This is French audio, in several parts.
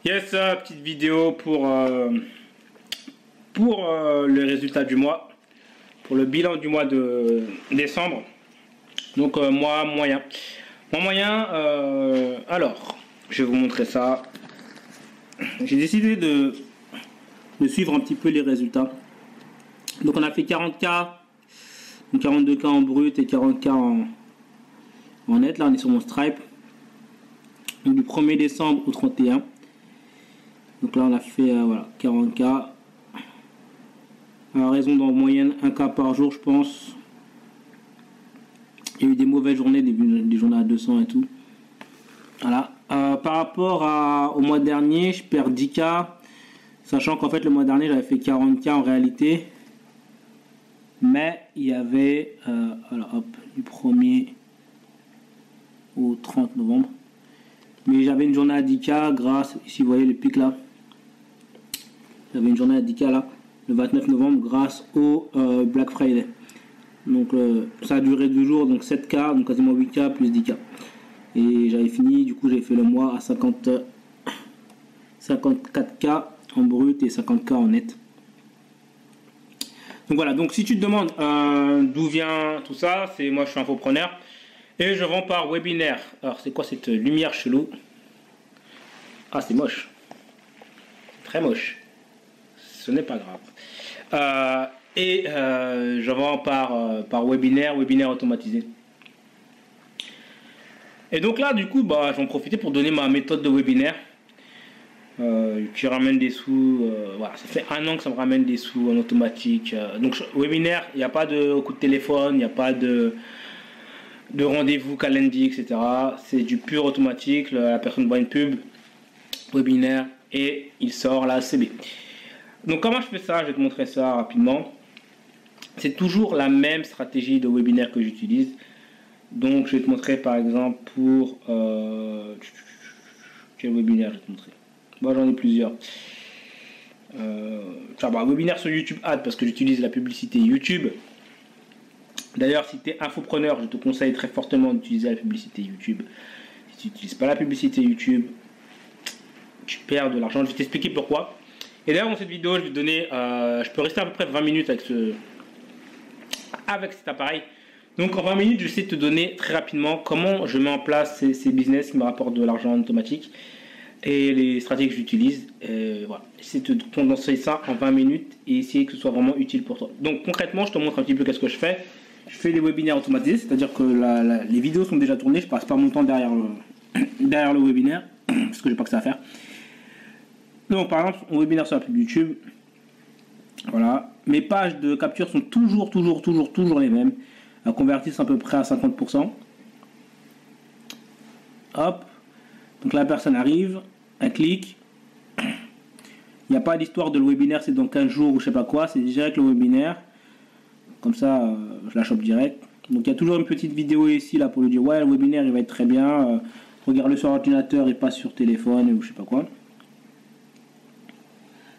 Yes, petite vidéo pour les résultats du mois, pour le bilan du mois de décembre. Donc moi moyen. Mon moyen, alors, je vais vous montrer ça. J'ai décidé de suivre un petit peu les résultats. Donc on a fait 40K, 42K en brut et 40K en net. Là on est sur mon Stripe. Donc du 1er décembre au 31. Donc là on a fait voilà, 40K. À raison d'en moyenne 1K par jour je pense. Il y a eu des mauvaises journées, des journées à 200 et tout. Voilà. Par rapport au mois dernier, je perds 10K. Sachant qu'en fait le mois dernier j'avais fait 40K en réalité. Mais il y avait, alors hop, du 1er au 30 novembre. Mais j'avais une journée à 10K grâce, ici vous voyez le pic là. J'avais une journée à 10K là, le 29 novembre grâce au Black Friday. Donc ça a duré 2 jours, donc 7K, donc quasiment 8K plus 10K. Et j'avais fini, du coup j'ai fait le mois à 54K en brut et 50K en net. Donc voilà, donc si tu te demandes d'où vient tout ça, c'est moi je suis infopreneur et je vends par webinaire. Alors c'est quoi cette lumière chelou? Ah c'est moche, très moche, ce n'est pas grave. Je vends par webinaire automatisé. Et donc là du coup bah j'en profitais pour donner ma méthode de webinaire. Qui ramène des sous, voilà, ça fait 1 an que ça me ramène des sous en automatique. Donc webinaire, il n'y a pas de coup de téléphone, il n'y a pas de rendez-vous Calendly, etc. C'est du pur automatique, la personne voit une pub, webinaire, et il sort la CB. Donc comment je fais ça? Je vais te montrer ça rapidement. C'est toujours la même stratégie de webinaire que j'utilise. Donc je vais te montrer par exemple pour... quel webinaire je vais te montrer? Moi j'en ai plusieurs. Webinaire sur YouTube Ads parce que j'utilise la publicité YouTube. D'ailleurs, si tu es infopreneur, je te conseille très fortement d'utiliser la publicité YouTube. Si tu n'utilises pas la publicité YouTube, tu perds de l'argent. Je vais t'expliquer pourquoi. Et d'ailleurs, dans cette vidéo, je vais te donner. Je peux rester à peu près 20 minutes avec cet appareil. Donc en 20 minutes, je vais essayer de te donner très rapidement comment je mets en place ces business qui me rapportent de l'argent en automatique. Et les stratégies que j'utilise, voilà. J'essaie de condenser ça en 20 minutes et essayer que ce soit vraiment utile pour toi. Donc concrètement, je te montre un petit peu qu'est-ce que je fais. Je fais des webinaires automatisés, c'est-à-dire que les vidéos sont déjà tournées, je passe pas mon temps derrière le webinaire, parce que j'ai pas que ça à faire. Donc par exemple, mon webinaire sur la pub YouTube, voilà. Mes pages de capture sont toujours les mêmes. Elles convertissent à peu près à 50%. Hop. Donc la personne arrive, elle clique. Il n'y a pas d'histoire de le webinaire, c'est dans 15 jours ou je sais pas quoi, c'est direct le webinaire. Comme ça, je la chope direct. Donc il y a toujours une petite vidéo ici là pour lui dire ouais, le webinaire il va être très bien. Regarde-le sur ordinateur et pas sur téléphone ou je sais pas quoi.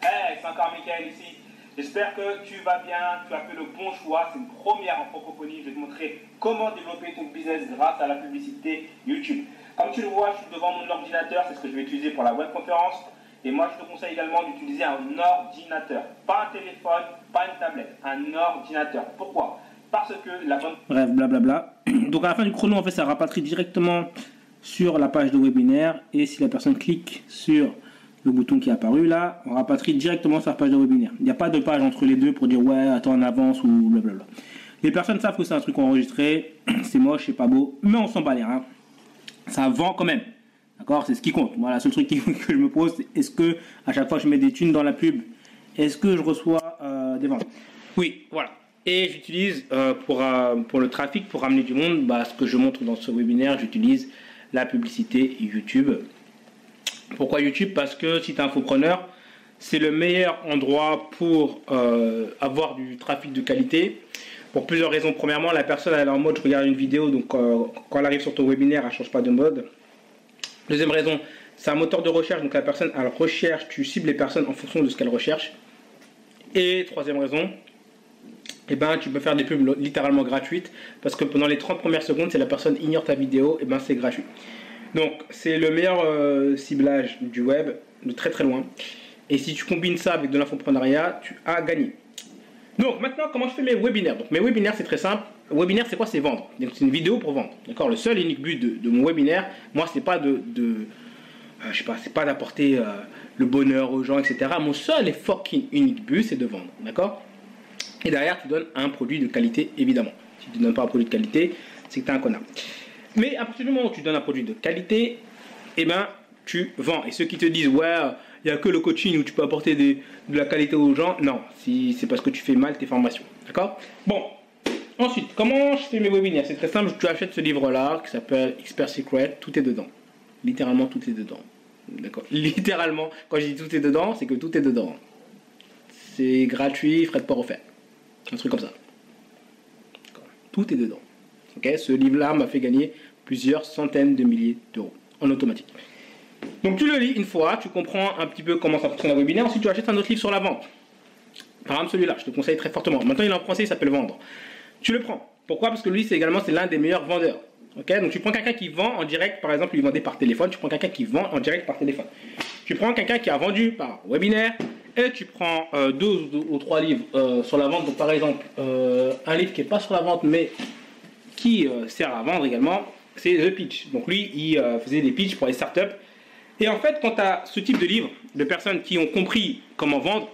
Hey, c'est encore Michael ici. J'espère que tu vas bien, tu as fait le bon choix. C'est une première en francophonie. Je vais te montrer comment développer ton business grâce à la publicité YouTube. Comme tu le vois, je suis devant mon ordinateur. C'est ce que je vais utiliser pour la webconférence. Et moi, je te conseille également d'utiliser un ordinateur. Pas un téléphone, pas une tablette. Un ordinateur. Pourquoi? Parce que la bonne... Bref, blablabla. Donc à la fin du chrono, en fait, ça rapatrie directement sur la page de webinaire. Et si la personne clique sur le bouton qui est apparu là, on rapatrie directement sur la page de webinaire. Il n'y a pas de page entre les deux pour dire ouais, attends en avance ou blablabla. Les personnes savent que c'est un truc enregistré, c'est moche, c'est pas beau, mais on s'en bat les reins. Ça vend quand même. D'accord? C'est ce qui compte. Moi, la seule truc que je me pose, c'est est-ce que à chaque fois que je mets des thunes dans la pub, est-ce que je reçois des ventes? Oui, voilà. Et j'utilise pour le trafic, pour ramener du monde, ce que je montre dans ce webinaire, j'utilise la publicité YouTube. Pourquoi YouTube? Parce que si tu es infopreneur, c'est le meilleur endroit pour avoir du trafic de qualité. Pour plusieurs raisons. Premièrement, la personne elle est en mode je regarde une vidéo, donc quand elle arrive sur ton webinaire, elle ne change pas de mode. Deuxième raison, c'est un moteur de recherche, donc la personne elle recherche, tu cibles les personnes en fonction de ce qu'elle recherche. Et troisième raison, tu peux faire des pubs littéralement gratuites parce que pendant les 30 premières secondes, si la personne ignore ta vidéo, c'est gratuit. Donc, c'est le meilleur ciblage du web, de très très loin. Et si tu combines ça avec de l'infopreneuriat, tu as gagné. Donc, maintenant, comment je fais mes webinaires? Donc, mes webinaires, c'est très simple. Webinaire, c'est quoi? C'est vendre. Donc, c'est une vidéo pour vendre. D'accord? Le seul et unique but de mon webinaire, moi, c'est pas je sais pas, c'est pas d'apporter le bonheur aux gens, etc. Mon seul et fucking unique but, c'est de vendre. D'accord? Et derrière, tu donnes un produit de qualité, évidemment. Si tu ne donnes pas un produit de qualité, c'est que tu es un connard. Mais à partir du moment où tu donnes un produit de qualité, eh ben, tu vends. Et ceux qui te disent, ouais, il n'y a que le coaching où tu peux apporter de la qualité aux gens, non, c'est parce que tu fais mal tes formations. D'accord? Bon, ensuite, comment je fais mes webinaires? C'est très simple, tu achètes ce livre-là qui s'appelle Expert Secret, tout est dedans. Littéralement, tout est dedans. D'accord? Littéralement, quand je dis tout est dedans, c'est que tout est dedans. C'est gratuit, frais de port offert. Un truc comme ça. Tout est dedans. Okay, ce livre-là m'a fait gagner plusieurs centaines de milliers d'euros en automatique. Donc tu le lis une fois, tu comprends un petit peu comment ça fonctionne un webinaire. Ensuite tu achètes un autre livre sur la vente. Par exemple celui-là, je te conseille très fortement. Maintenant il est en français, il s'appelle Vendre. Tu le prends. Pourquoi? Parce que lui c'est l'un des meilleurs vendeurs. Okay, donc tu prends quelqu'un qui vend en direct, par exemple il vendait par téléphone, tu prends quelqu'un qui vend en direct par téléphone. Tu prends quelqu'un qui a vendu par webinaire et tu prends 2 ou 3 livres sur la vente. Donc par exemple un livre qui n'est pas sur la vente mais qui sert à vendre également, c'est The Pitch. Donc lui, il faisait des pitchs pour les startups. Et en fait, quand tu as ce type de livre, de personnes qui ont compris comment vendre,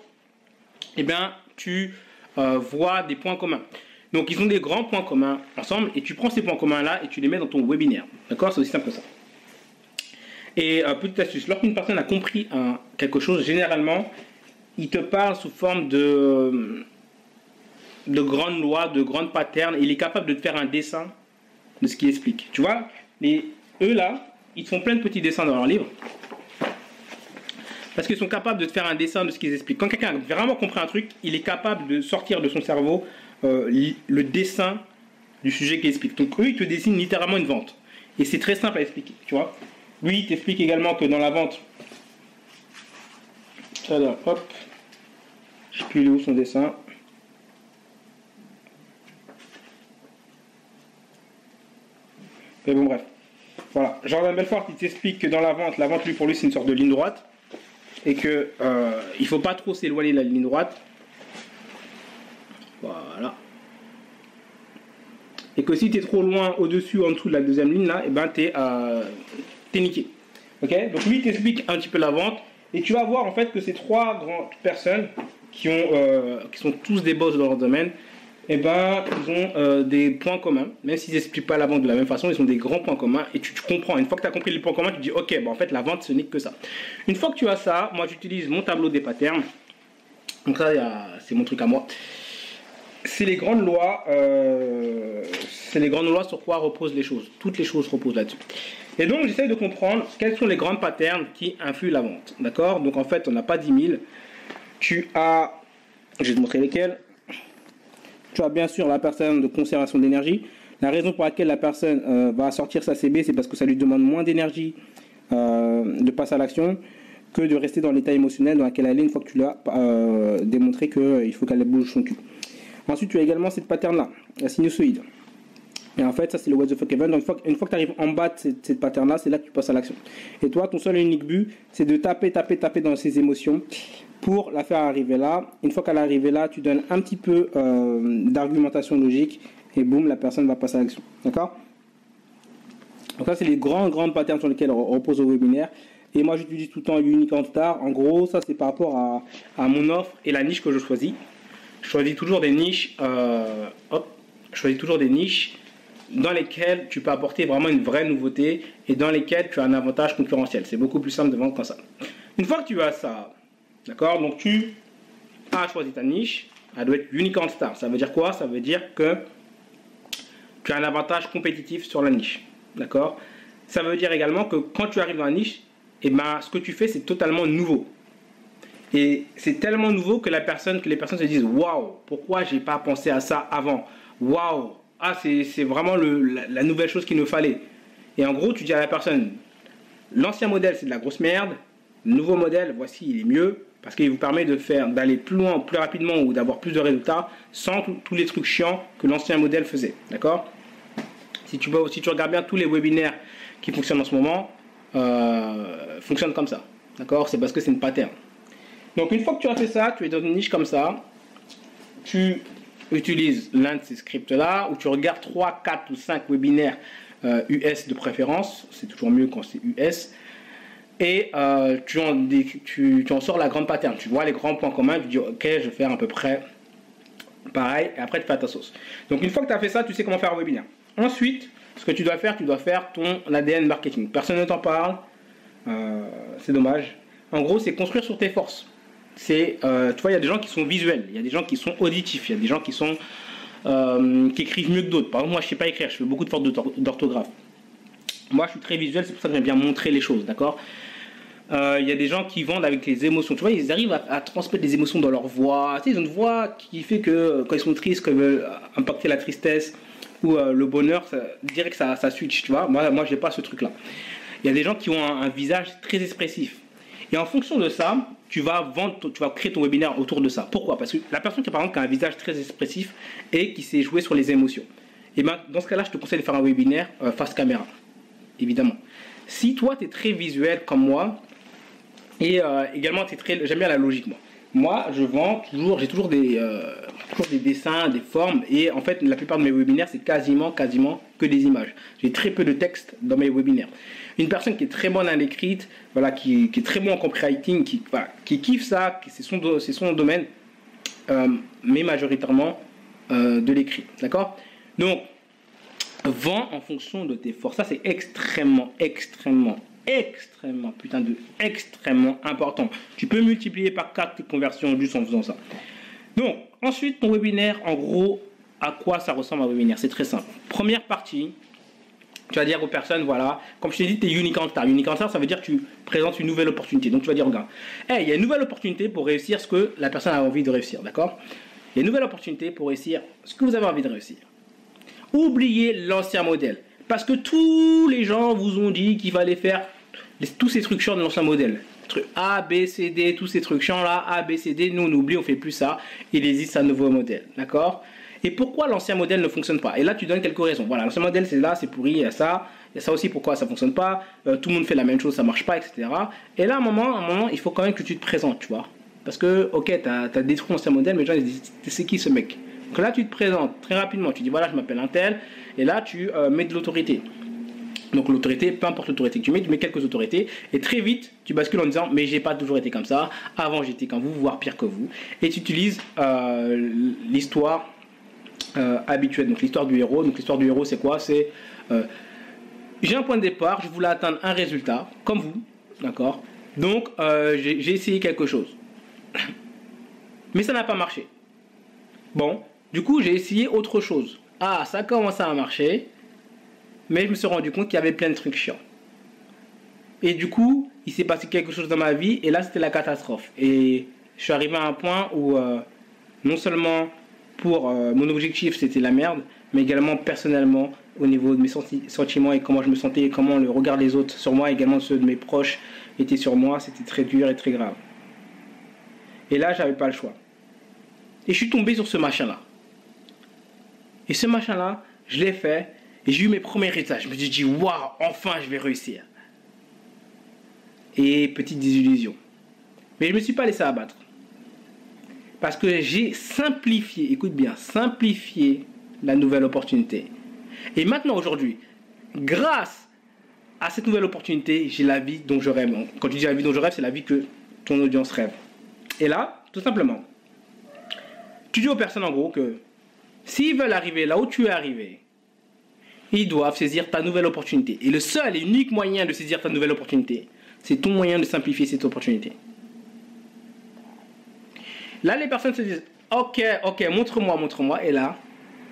eh bien, tu vois des points communs. Donc ils ont des grands points communs ensemble, et tu prends ces points communs-là et tu les mets dans ton webinaire. D'accord? C'est aussi simple que ça. Et petite astuce, lorsqu'une personne a compris quelque chose, généralement, il te parle sous forme de grandes lois, de grandes patterns. Il est capable de te faire un dessin de ce qu'il explique. Tu vois, eux là, ils te font plein de petits dessins dans leur livre. Parce qu'ils sont capables de te faire un dessin de ce qu'ils expliquent. Quand quelqu'un a vraiment compris un truc, il est capable de sortir de son cerveau le dessin du sujet qu'il explique. Donc eux, ils te dessinent littéralement une vente. Et c'est très simple à expliquer, tu vois. Lui, il t'explique également que dans la vente... Alors, hop. Je ne sais plus où son dessin. Mais bon, bref. Voilà. Jordan Belfort, il t'explique que dans la vente lui, pour lui, c'est une sorte de ligne droite. Et que il faut pas trop s'éloigner de la ligne droite. Voilà. Et que si tu es trop loin, au-dessus ou en dessous de la deuxième ligne, là, et ben t'es niqué. Ok? Donc lui, il t'explique un petit peu la vente. Et tu vas voir en fait que ces 3 grandes personnes qui sont tous des boss dans leur domaine, eh ben, ils ont des points communs. Même s'ils n'expliquent pas la vente de la même façon, ils ont des grands points communs. Et tu comprends. Une fois que tu as compris les points communs, tu te dis, ok, bon, en fait, la vente, ce n'est que ça. Une fois que tu as ça, moi, j'utilise mon tableau des patterns. Donc ça, c'est mon truc à moi. C'est les grandes lois. Sur quoi reposent les choses. Toutes les choses reposent là-dessus. Et donc, j'essaie de comprendre quels sont les grandes patterns qui influent la vente. D'accord? Donc, en fait, on n'a pas 10 000. Tu as... Je vais te montrer lesquels. Tu as bien sûr la personne de conservation d'énergie. La raison pour laquelle la personne va sortir sa CB, c'est parce que ça lui demande moins d'énergie de passer à l'action que de rester dans l'état émotionnel dans lequel elle est une fois que tu l'as démontré qu'il faut qu'elle bouge son cul. Ensuite, tu as également cette pattern-là, la sinusoïde. Et en fait, ça c'est le what the fuck event. Donc, une fois que tu arrives en bas de cette pattern-là, c'est là que tu passes à l'action. Et toi, ton seul et unique but, c'est de taper dans ces émotions pour la faire arriver là. Une fois qu'elle est arrivée là, tu donnes un petit peu d'argumentation logique et boum, la personne va passer à l'action. D'accord? Donc ça, c'est les grands patterns sur lesquels on repose au webinaire. Et moi, j'utilise tout le temps Unicorn Star. En gros, ça, c'est par rapport à mon offre et la niche que je choisis. Je choisis toujours des niches. Dans lesquelles tu peux apporter vraiment une vraie nouveauté et dans lesquelles tu as un avantage concurrentiel. C'est beaucoup plus simple de vendre comme ça. Une fois que tu as ça, d'accord, donc tu as choisi ta niche, elle doit être Unicorn Star. Ça veut dire quoi? Ça veut dire que tu as un avantage compétitif sur la niche. D'accord? Ça veut dire également que quand tu arrives dans la niche, eh ben, ce que tu fais, c'est totalement nouveau. Et c'est tellement nouveau que les personnes se disent waouh, pourquoi j'ai pas pensé à ça avant? Waouh! Ah, c'est vraiment la nouvelle chose qu'il nous fallait. Et en gros, tu dis à la personne, l'ancien modèle, c'est de la grosse merde. Le nouveau modèle, voici, il est mieux. Parce qu'il vous permet d'aller plus loin, plus rapidement ou d'avoir plus de résultats sans tous les trucs chiants que l'ancien modèle faisait. D'accord? Si tu regardes bien tous les webinaires qui fonctionne en ce moment fonctionne comme ça. D'accord? C'est parce que c'est une pattern. Donc une fois que tu as fait ça, tu es dans une niche comme ça, tu utilises l'un de ces scripts-là, où tu regardes 3, 4 ou 5 webinaires US de préférence, c'est toujours mieux quand c'est US, et tu en sors la grande pattern, tu vois les grands points communs, tu dis ok, je vais faire à peu près pareil, et après tu fais ta sauce. Donc une fois que tu as fait ça, tu sais comment faire un webinaire. Ensuite, ce que tu dois faire ton ADN marketing. Personne ne t'en parle, c'est dommage. En gros, c'est construire sur tes forces. Tu vois, il y a des gens qui sont visuels, il y a des gens qui sont auditifs, il y a des gens qui écrivent mieux que d'autres. Par exemple, moi je ne sais pas écrire, je fais beaucoup de fautes d'orthographe. Moi je suis très visuel, c'est pour ça que j'aime bien montrer les choses, d'accord? Il y a des gens qui vendent avec les émotions, tu vois, ils arrivent à transmettre des émotions dans leur voix. Tu sais, ils ont une voix qui fait que quand ils sont tristes, quand ils veulent impacter la tristesse ou le bonheur, direct ça switch, tu vois. Moi je n'ai pas ce truc-là. Il y a des gens qui ont un visage très expressif. Et en fonction de ça, tu vas créer ton webinaire autour de ça. Pourquoi? Parce que la personne qui, par exemple, a un visage très expressif et qui sait jouer sur les émotions, et ben, dans ce cas-là, je te conseille de faire un webinaire face caméra, évidemment. Si toi, tu es très visuel comme moi, et également, j'aime bien la logique, moi, je vends toujours, j'ai toujours des dessins, des formes, et en fait, la plupart de mes webinaires, c'est quasiment que des images. J'ai très peu de texte dans mes webinaires. Une personne qui est très bonne à l'écrit, voilà, qui est très bon en copywriting, qui kiffe ça, c'est son domaine, mais majoritairement de l'écrit, d'accord? Donc, vends en fonction de tes forces. Ça, c'est extrêmement important. Tu peux multiplier par 4 tes conversions juste en faisant ça. Donc, ensuite, ton webinaire, en gros, à quoi ça ressemble un webinaire? C'est très simple. Première partie, tu vas dire aux personnes, voilà, comme je t'ai dit, tu es unique en star. Unique en star, ça veut dire que tu présentes une nouvelle opportunité. Donc, tu vas dire, regarde, hey, il y a une nouvelle opportunité pour réussir ce que la personne a envie de réussir, d'accord? Il y a une nouvelle opportunité pour réussir ce que vous avez envie de réussir. Oubliez l'ancien modèle. Parce que tous les gens vous ont dit qu'il fallait faire tous ces trucs chiants de l'ancien modèle. Trucs A, B, C, D, tous ces trucs chiants là, A, B, C, D, nous on oublie, on fait plus ça. Il existe un nouveau modèle, d'accord? Et pourquoi l'ancien modèle ne fonctionne pas? Et là tu donnes quelques raisons. Voilà, l'ancien modèle c'est là, c'est pourri, il y a ça aussi pourquoi ça fonctionne pas, tout le monde fait la même chose, ça marche pas, etc. Et là à un moment, il faut quand même que tu te présentes, tu vois. Parce que, ok, t'as détruit l'ancien modèle, mais les gens ils disent, c'est qui ce mec? Donc là tu te présentes très rapidement, tu dis voilà, je m'appelle un tel, et là tu mets de l'autorité. Donc l'autorité, peu importe l'autorité que tu mets quelques autorités, et très vite tu bascules en disant mais j'ai pas toujours été comme ça, avant j'étais comme vous, voire pire que vous, et tu utilises l'histoire habituelle, donc l'histoire du héros. Donc l'histoire du héros c'est quoi? C'est j'ai un point de départ, je voulais atteindre un résultat, comme vous, d'accord? Donc j'ai essayé quelque chose, mais ça n'a pas marché. Bon, du coup j'ai essayé autre chose. Ah, ça a commencé à marcher, mais je me suis rendu compte qu'il y avait plein de trucs chiants. Et du coup, il s'est passé quelque chose dans ma vie, et là c'était la catastrophe. Et je suis arrivé à un point où non seulement pour mon objectif c'était la merde, mais également personnellement au niveau de mes sentiments et comment je me sentais et comment le regard des autres sur moi, également ceux de mes proches étaient sur moi, c'était très dur et très grave. Et là j'avais pas le choix. Et je suis tombé sur ce machin-là. Et ce machin-là, je l'ai fait et j'ai eu mes premiers résultats. Je me suis dit, waouh, enfin je vais réussir. Et petite désillusion. Mais je ne me suis pas laissé abattre. Parce que j'ai simplifié, écoute bien, simplifié la nouvelle opportunité. Et maintenant, aujourd'hui, grâce à cette nouvelle opportunité, j'ai la vie dont je rêve. Quand tu dis la vie dont je rêve, c'est la vie que ton audience rêve. Et là, tout simplement, tu dis aux personnes en gros que s'ils veulent arriver là où tu es arrivé, ils doivent saisir ta nouvelle opportunité. Et le seul et unique moyen de saisir ta nouvelle opportunité, c'est ton moyen de simplifier cette opportunité. Là, les personnes se disent, ok, montre-moi. Et là,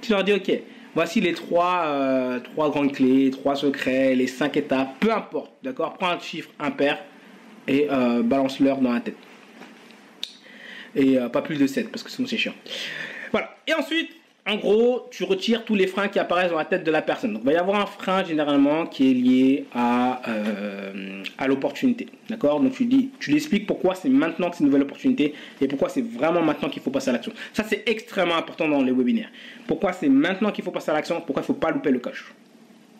tu leur dis, ok, voici les trois grandes clés, 3 secrets, les 5 étapes, peu importe, d'accord? Prends un chiffre impair et balance-leur dans la tête. Et pas plus de 7, parce que sinon c'est chiant. Voilà. Et ensuite, en gros, tu retires tous les freins qui apparaissent dans la tête de la personne. Donc, il va y avoir un frein généralement qui est lié à l'opportunité. D'accord? Donc, tu lui expliques pourquoi c'est maintenant que c'est une nouvelle opportunité et pourquoi c'est vraiment maintenant qu'il faut passer à l'action. Ça, c'est extrêmement important dans les webinaires. Pourquoi c'est maintenant qu'il faut passer à l'action, pourquoi il ne faut pas louper le coche.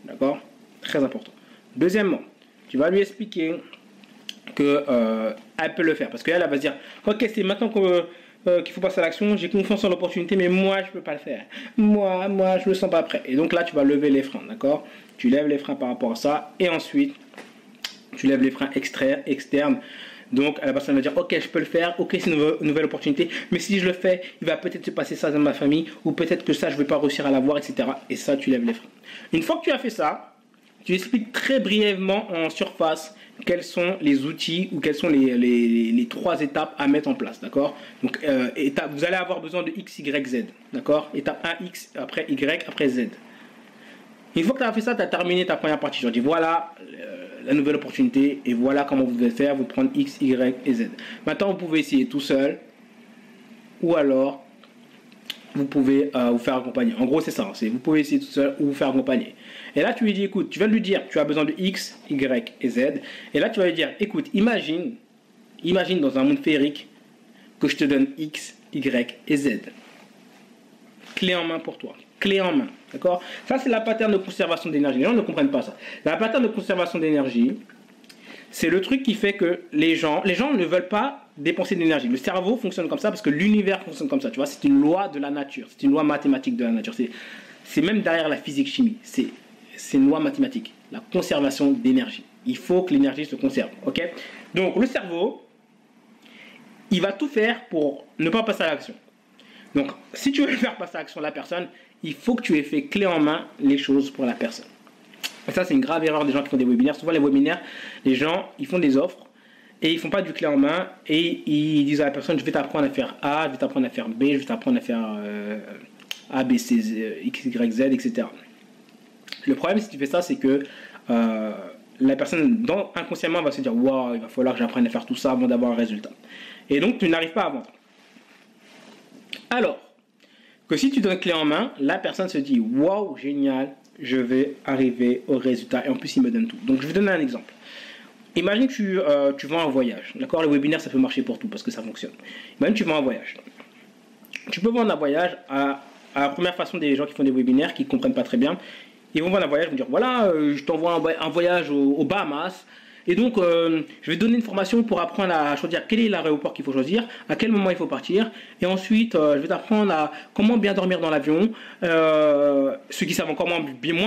D'accord? Très important. Deuxièmement, tu vas lui expliquer que elle peut le faire. Parce qu'elle va se dire, ok, c'est maintenant qu'il faut passer à l'action, j'ai confiance en l'opportunité, mais moi, je ne peux pas le faire. Moi, je ne me sens pas prêt. Et donc là, tu vas lever les freins, d'accord? Tu lèves les freins par rapport à ça. Et ensuite, tu lèves les freins externes. Donc, la personne va dire, ok, je peux le faire, ok, c'est une nouvelle opportunité, mais si je le fais, il va peut-être se passer ça dans ma famille, ou peut-être que ça, je ne vais pas réussir à l'avoir, etc. Et ça, tu lèves les freins. Une fois que tu as fait ça, tu expliques très brièvement en surface quels sont les outils ou quelles sont les 3 étapes à mettre en place, d'accord? Donc, vous allez avoir besoin de X, Y, Z, d'accord? Étape 1, X, après Y, après Z. Une fois que tu as fait ça, tu as terminé ta première partie. Je dis voilà la nouvelle opportunité et voilà comment vous devez faire. Vous prendre X, Y et Z. Maintenant, vous pouvez essayer tout seul ou alors vous pouvez vous faire accompagner. En gros, c'est ça. Vous pouvez essayer tout seul ou vous faire accompagner. Et là, tu lui dis écoute, tu vas lui dire tu as besoin de X, Y et Z. Et là, tu vas lui dire écoute, imagine dans un monde féerique que je te donne X, Y et Z. Clé en main pour toi. Clé en main. D'accord? Ça, c'est la pattern de conservation d'énergie. Les gens ne comprennent pas ça. La pattern de conservation d'énergie, c'est le truc qui fait que les gens ne veulent pas dépenser d'énergie. Le cerveau fonctionne comme ça parce que l'univers fonctionne comme ça. Tu vois, c'est une loi de la nature. C'est une loi mathématique de la nature. C'est même derrière la physique-chimie. C'est une loi mathématique. La conservation d'énergie. Il faut que l'énergie se conserve. Ok? Donc, le cerveau, il va tout faire pour ne pas passer à l'action. Donc, si tu veux faire passer à l'action la personne, il faut que tu aies fait clé en main les choses pour la personne. Et ça, c'est une grave erreur des gens qui font des webinaires. Souvent, les webinaires, les gens, ils font des offres et ils font pas du clé en main et ils disent à la personne, je vais t'apprendre à faire A, je vais t'apprendre à faire B, je vais t'apprendre à faire A, B, C, X, Y, Z, etc. Le problème, si tu fais ça, c'est que la personne, inconsciemment, va se dire, waouh, il va falloir que j'apprenne à faire tout ça avant d'avoir un résultat. Et donc, tu n'arrives pas à vendre. Alors, que si tu donnes clé en main, la personne se dit waouh, génial, je vais arriver au résultat. Et en plus, il me donne tout. Donc, je vais donner un exemple. Imagine que tu vends un voyage. D'accord? Le webinaire, ça peut marcher pour tout parce que ça fonctionne. Imagine que tu vends un voyage. Tu peux vendre un voyage à la première façon des gens qui font des webinaires qui ne comprennent pas très bien. Ils vont vendre un voyage, ils vont dire voilà, je t'envoie un voyage aux Bahamas. Et donc, je vais donner une formation pour apprendre à choisir quel est l'aéroport qu'il faut choisir, à quel moment il faut partir. Et ensuite, je vais t'apprendre à comment bien dormir dans l'avion. Ceux qui savent encore moins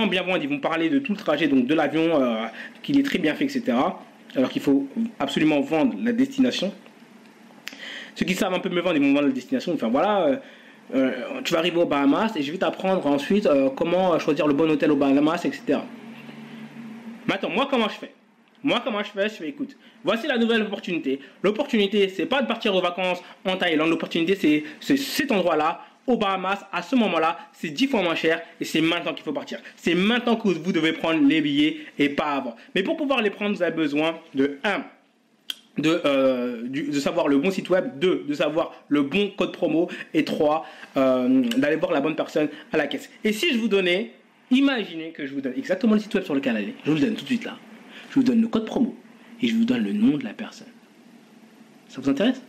bien vendre, ils vont parler de tout le trajet donc de l'avion, qu'il est très bien fait, etc. Alors qu'il faut absolument vendre la destination. Ceux qui savent un peu mieux vendre, ils vont vendre la destination. Enfin voilà, tu vas arriver aux Bahamas et je vais t'apprendre ensuite comment choisir le bon hôtel aux Bahamas, etc. Maintenant, moi, comment je fais ? Je fais, écoute, voici la nouvelle opportunité. L'opportunité, c'est pas de partir aux vacances en Thaïlande. L'opportunité, c'est cet endroit-là, aux Bahamas, à ce moment-là, c'est 10 fois moins cher et c'est maintenant qu'il faut partir. C'est maintenant que vous devez prendre les billets et pas avant. Mais pour pouvoir les prendre, vous avez besoin de 1. De savoir le bon site web, 2, de savoir le bon code promo et 3, d'aller voir la bonne personne à la caisse. Et si je vous donnais, imaginez que je vous donne exactement le site web sur lequel aller. Je vous le donne tout de suite là. Je vous donne le code promo et je vous donne le nom de la personne. Ça vous intéresse?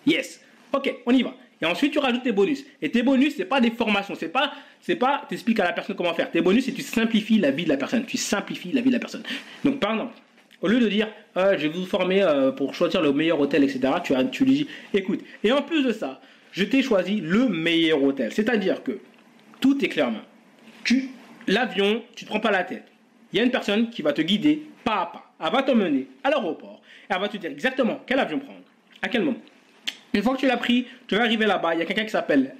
Yes. Ok, on y va. Et ensuite, tu rajoutes tes bonus. Et tes bonus, c'est pas des formations. C'est pas t'expliques à la personne comment faire. Tes bonus, c'est tu simplifies la vie de la personne. Tu simplifies la vie de la personne. Donc, par exemple, au lieu de dire, je vais vous former pour choisir le meilleur hôtel, etc., tu lui dis, écoute, et en plus de ça, je t'ai choisi le meilleur hôtel. C'est-à-dire que tout est clairement. L'avion, tu ne te prends pas la tête. Il y a une personne qui va te guider pas à pas. Elle va t'emmener à l'aéroport. Elle va te dire exactement quel avion prendre, à quel moment. Une fois que tu l'as pris, tu vas arriver là-bas. Il y a quelqu'un qui s'appelle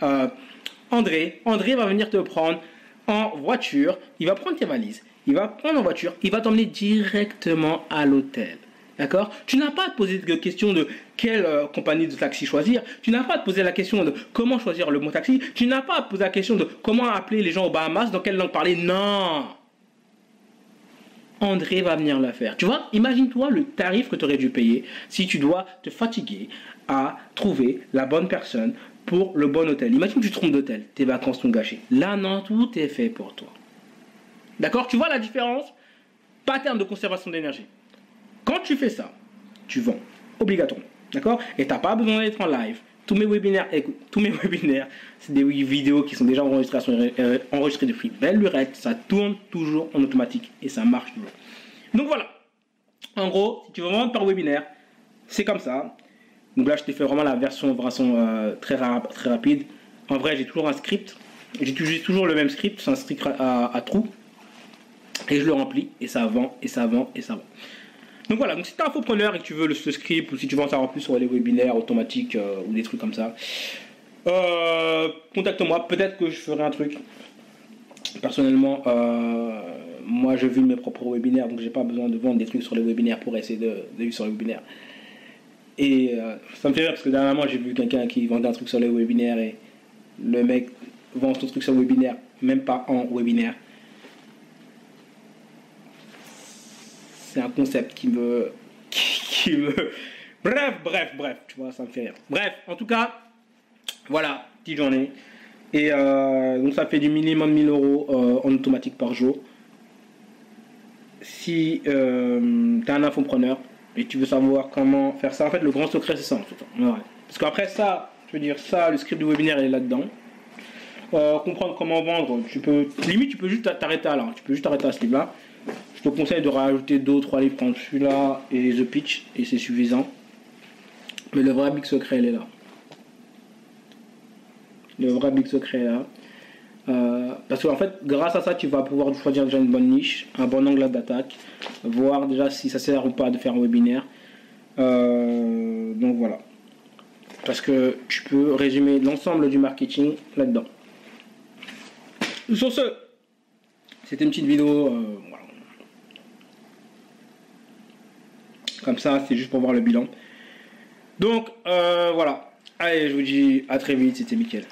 André. André va venir te prendre en voiture. Il va prendre tes valises. Il va prendre en voiture. Il va t'emmener directement à l'hôtel. D'accord? Tu n'as pas à te poser de question de quelle compagnie de taxi choisir. Tu n'as pas à te poser la question de comment choisir le bon taxi. Tu n'as pas à te poser la question de comment appeler les gens aux Bahamas, dans quelle langue parler. Non! André va venir le faire. Tu vois, imagine-toi le tarif que tu aurais dû payer si tu dois te fatiguer à trouver la bonne personne pour le bon hôtel. Imagine que tu te trompes d'hôtel, tes vacances sont gâchées. Là, non, tout est fait pour toi. D'accord? Tu vois la différence? Pattern de conservation d'énergie. Quand tu fais ça, tu vends obligatoirement. D'accord? Et tu n'as pas besoin d'être en live. tous mes webinaires, écoute, tous mes webinaires, c'est des vidéos qui sont déjà enregistrées depuis belle lurette. Ça tourne toujours en automatique et ça marche toujours. Donc voilà. En gros, si tu veux vendre par webinaire, c'est comme ça. Donc là, je t'ai fait vraiment la version très rapide. En vrai, j'ai toujours un script. J'utilise toujours le même script. C'est un script à trous. Et je le remplis. Et ça vend, et ça vend, et ça vend. Donc voilà. Donc si tu es infopreneur et que tu veux ce script, ou si tu veux en savoir plus sur les webinaires automatiques ou des trucs comme ça, contacte-moi. Peut-être que je ferai un truc. Personnellement, moi, je vis mes propres webinaires. Donc, j'ai pas besoin de vendre des trucs sur les webinaires pour essayer de vivre sur les webinaires. Et ça me fait rire parce que dernièrement, j'ai vu quelqu'un qui vendait un truc sur les webinaires et le mec vend son truc sur le webinaire, même pas en webinaire. C'est un concept qui me... Bref, tu vois, ça me fait rire. Bref, en tout cas, voilà, petite journée. Et donc, ça fait du minimum 1000 € en automatique par jour. Si tu es un infopreneur et tu veux savoir comment faire ça, en fait, le grand secret, c'est ça. En fait. Ouais. Parce qu'après ça, je veux dire, ça, le script du webinaire, il est là-dedans. Comprendre comment vendre, tu peux juste t'arrêter là. Tu peux juste t'arrêter à ce livre-là. Je te conseille de rajouter 2 ou 3 livres comme celui-là et The Pitch, et c'est suffisant. Mais le vrai big secret, il est là. Le vrai big secret est là. Parce qu'en fait, grâce à ça, tu vas pouvoir choisir déjà une bonne niche, un bon angle d'attaque, voir déjà si ça sert ou pas de faire un webinaire. Donc voilà. Parce que tu peux résumer l'ensemble du marketing là-dedans. Sur ce, c'était une petite vidéo. Voilà. Comme ça, c'est juste pour voir le bilan. Donc voilà. Allez, je vous dis à très vite. C'était Mickaël.